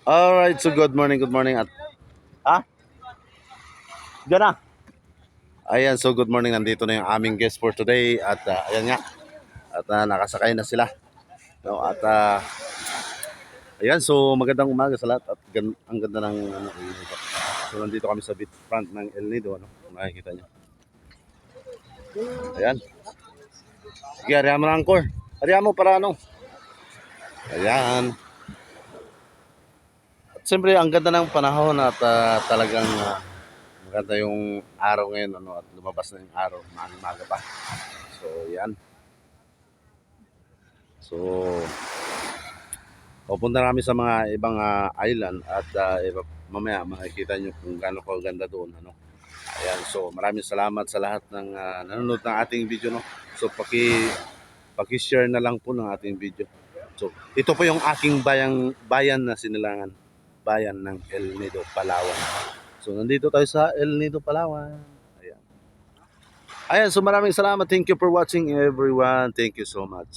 Alright, so good morning at ha? Diyan na. Ayan, so good morning. Nandito na yung aming guest for today at ayan nga. At nakasakay na sila. No, at ayan, so magandang umaga sa lahat at ang ganda ng El Nido. So nandito kami sa beachfront ng El Nido, ano? Kung makikita niyo. Ayan. Sige, arihan mo na angkor. Arihan mo para ano? Ayan. At siyempre, ang ganda ng panahon at talagang maganda yung araw ngayon, ano, at lumabas na yung araw, maga pa. So, yan. So, pupunta kami sa mga ibang island at mamaya makikita nyo kung gaano kaganda doon. Ano. Ayan, so maraming salamat sa lahat ng nanonood ng ating video. No? So, paki-share na lang po ng ating video. So, ito po yung aking bayan na sinilangan. Bayan ng El Nido, Palawan. So, nandito tayo sa El Nido, Palawan. Ayan. Ayan, so maraming salamat. Thank you for watching everyone. Thank you so much.